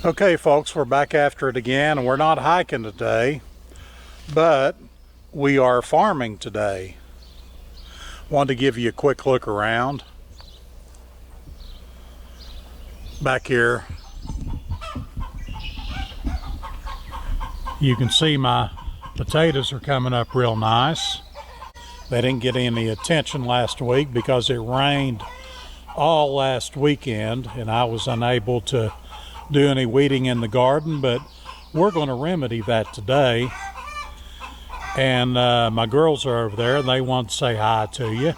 Okay folks, we're back after it again, and we're not hiking today, but we are farming today. Wanted to give you a quick look around. Back here, you can see my potatoes are coming up real nice. They didn't get any attention last week because it rained all last weekend and I was unable to do any weeding in the garden, but we're going to remedy that today. And my girls are over there and they want to say hi to you.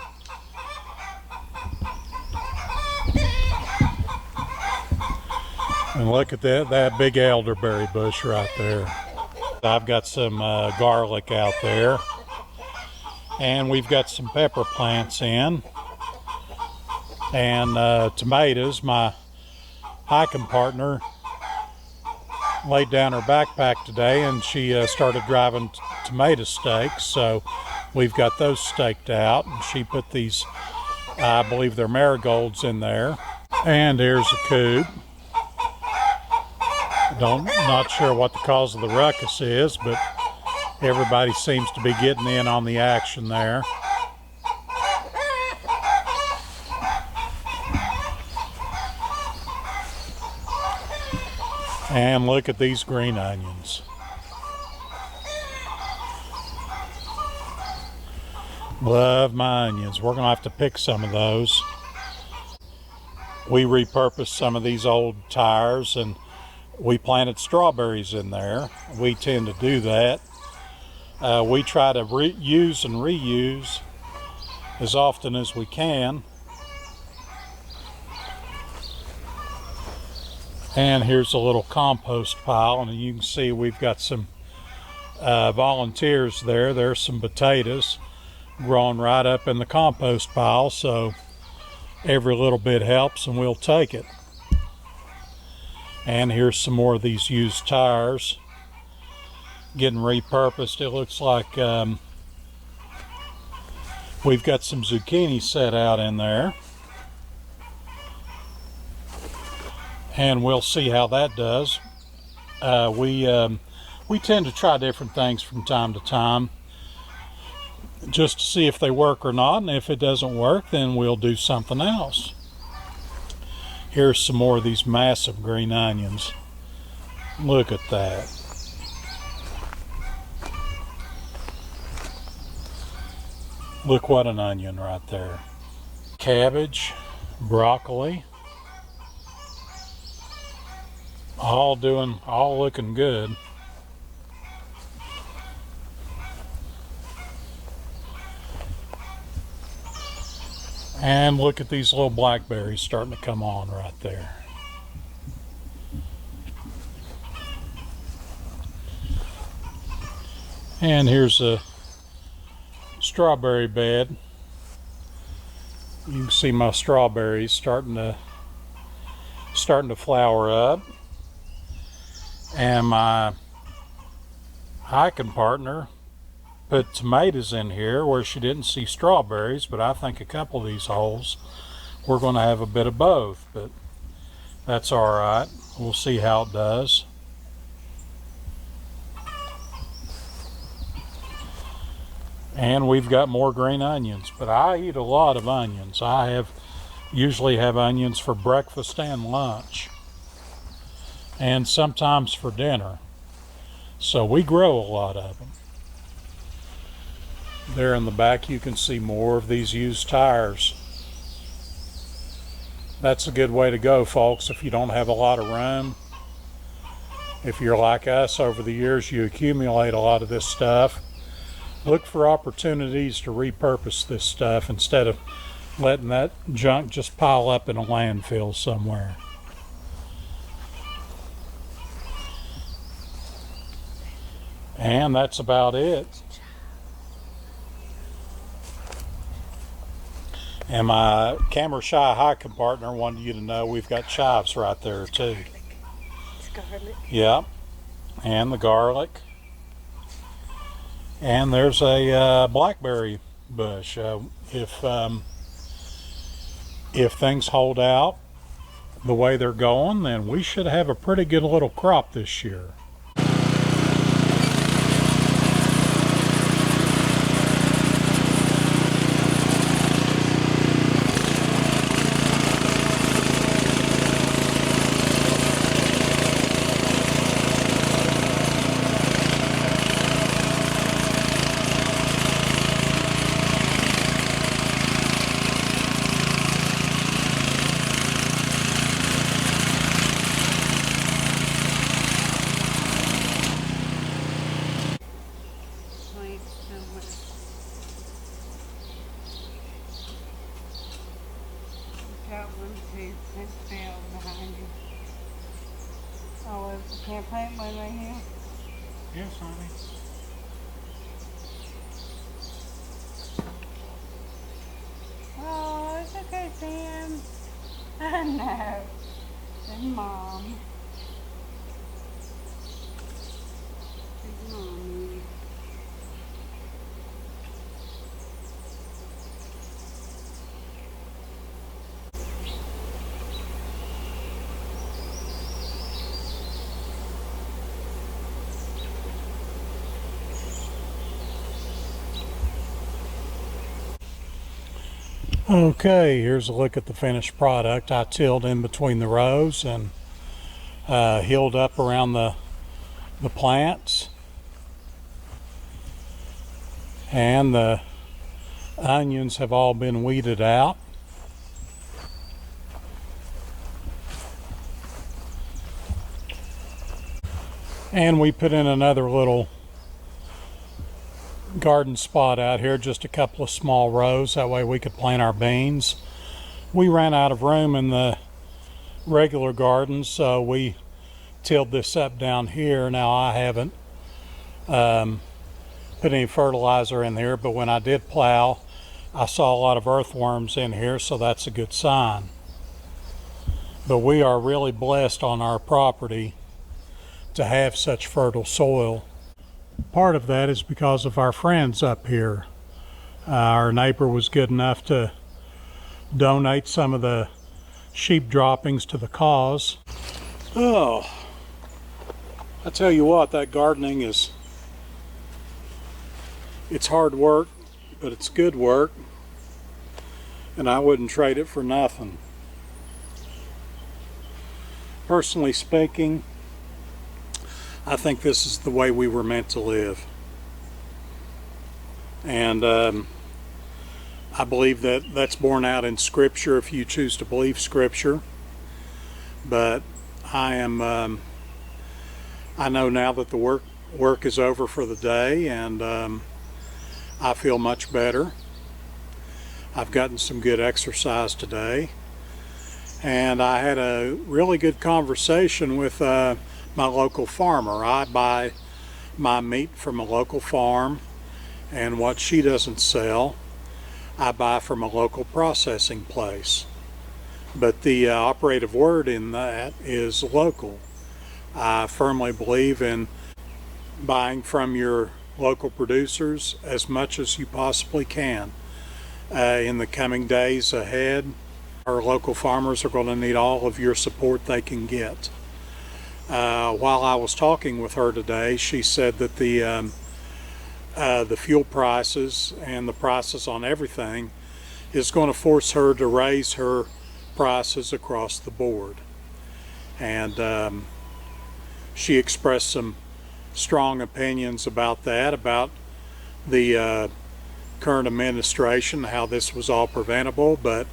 And look at that big elderberry bush right there. I've got some garlic out there, and we've got some pepper plants in, and tomatoes. My hiking partner laid down her backpack today and she started driving tomato stakes, so we've got those staked out, and she put these, I believe they're marigolds, in there. And here's a coot. Not sure what the cause of the ruckus is, but everybody seems to be getting in on the action there. And look at these green onions. Love my onions. We're gonna have to pick some of those. We repurposed some of these old tires and we planted strawberries in there. We tend to do that. We try to use and reuse as often as we can. And here's a little compost pile, and you can see we've got some volunteers there. There's some potatoes growing right up in the compost pile, so every little bit helps and we'll take it. And here's some more of these used tires getting repurposed. It looks like we've got some zucchini set out in there, and we'll see how that does. We tend to try different things from time to time just to see if they work or not, and if it doesn't work, then we'll do something else. Here's some more of these massive green onions. Look at that. Look what an onion right there. Cabbage, broccoli, all looking good. And look at these little blackberries starting to come on right there. And here's a strawberry bed. You can see my strawberries starting to flower up. And my hiking partner put tomatoes in here where she didn't see strawberries, but I think a couple of these holes we're going to have a bit of both, but that's all right. We'll see how it does. And we've got more green onions, but I eat a lot of onions. I usually have onions for breakfast and lunch, and sometimes for dinner, so we grow a lot of them. There in the back you can see more of these used tires. That's a good way to go, folks, if you don't have a lot of room. If you're like us, over the years you accumulate a lot of this stuff. Look for opportunities to repurpose this stuff instead of letting that junk just pile up in a landfill somewhere. And that's about it. And my camera shy hiking partner wanted you to know we've got chives right there too. It's garlic. Yeah, and the garlic. And there's a blackberry bush. If things hold out, the way they're going, then we should have a pretty good little crop this year. Got one, two, and fell behind you. Oh, can I plant one right here? Yes, honey. Oh, it's okay, Sam. I know. And Mom. Big Mommy. Okay, here's a look at the finished product. I tilled in between the rows and healed up around the plants. And the onions have all been weeded out. And we put in another little garden spot out here, just a couple of small rows, that way we could plant our beans. We ran out of room in the regular garden, so we tilled this up down here. Now I haven't put any fertilizer in here, but when I did plow, I saw a lot of earthworms in here, so that's a good sign. But we are really blessed on our property to have such fertile soil. Part of that is because of our friends up here. Our neighbor was good enough to donate some of the sheep droppings to the cause. Oh, I tell you what, that gardening it's hard work, but it's good work, and I wouldn't trade it for nothing. Personally speaking, I think this is the way we were meant to live. And I believe that that's borne out in Scripture, if you choose to believe Scripture. But I know now that the work is over for the day, and I feel much better. I've gotten some good exercise today. And I had a really good conversation with my local farmer. I buy my meat from a local farm, and what she doesn't sell, I buy from a local processing place. But the operative word in that is local. I firmly believe in buying from your local producers as much as you possibly can. In the coming days ahead, our local farmers are going to need all of your support they can get. While I was talking with her today, she said that the fuel prices and the prices on everything is going to force her to raise her prices across the board. And she expressed some strong opinions about that, about the current administration, how this was all preventable, but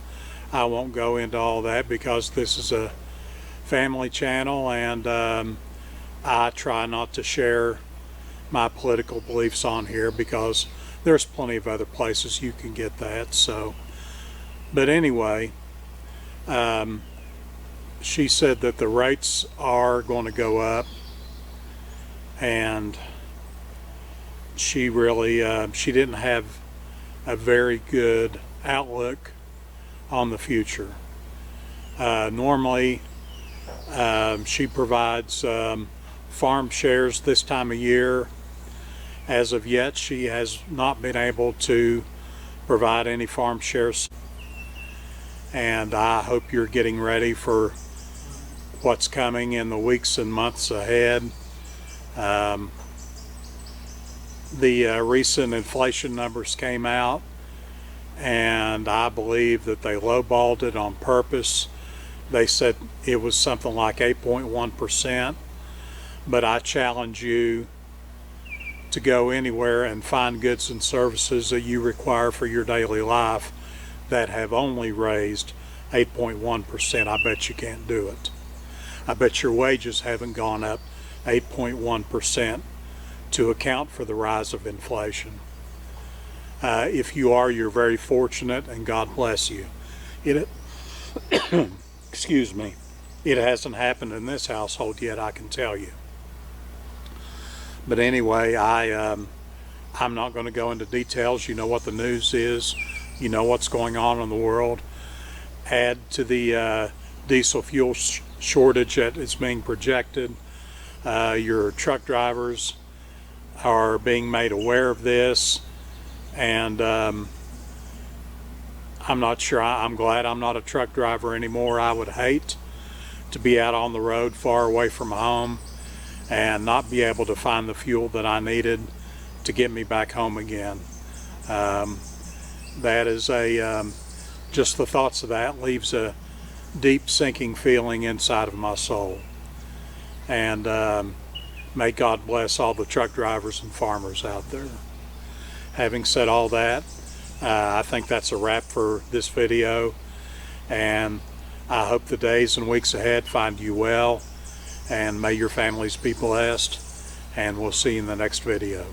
I won't go into all that because this is a family channel, and I try not to share my political beliefs on here because there's plenty of other places you can get that. So, but anyway, she said that the rates are going to go up, and she really she didn't have a very good outlook on the future. Normally she provides farm shares this time of year. As of yet, she has not been able to provide any farm shares, and I hope you're getting ready for what's coming in the weeks and months ahead. The recent inflation numbers came out, and I believe that they lowballed it on purpose. They said it was something like 8.1%, but I challenge you to go anywhere and find goods and services that you require for your daily life that have only raised 8.1%. I bet you can't do it. I bet your wages haven't gone up 8.1% to account for the rise of inflation. If you are, you're very fortunate, and God bless you. Excuse me. It hasn't happened in this household yet, I can tell you. But anyway, I'm not going to go into details. You know what the news is. You know what's going on in the world. Add to the diesel fuel shortage that is being projected. Your truck drivers are being made aware of this, and I'm not sure. I'm glad I'm not a truck driver anymore. I would hate to be out on the road far away from home and not be able to find the fuel that I needed to get me back home again. That is just the thoughts of that leaves a deep sinking feeling inside of my soul. And may God bless all the truck drivers and farmers out there. Having said all that, I think that's a wrap for this video, and I hope the days and weeks ahead find you well, and may your families be blessed, and we'll see you in the next video.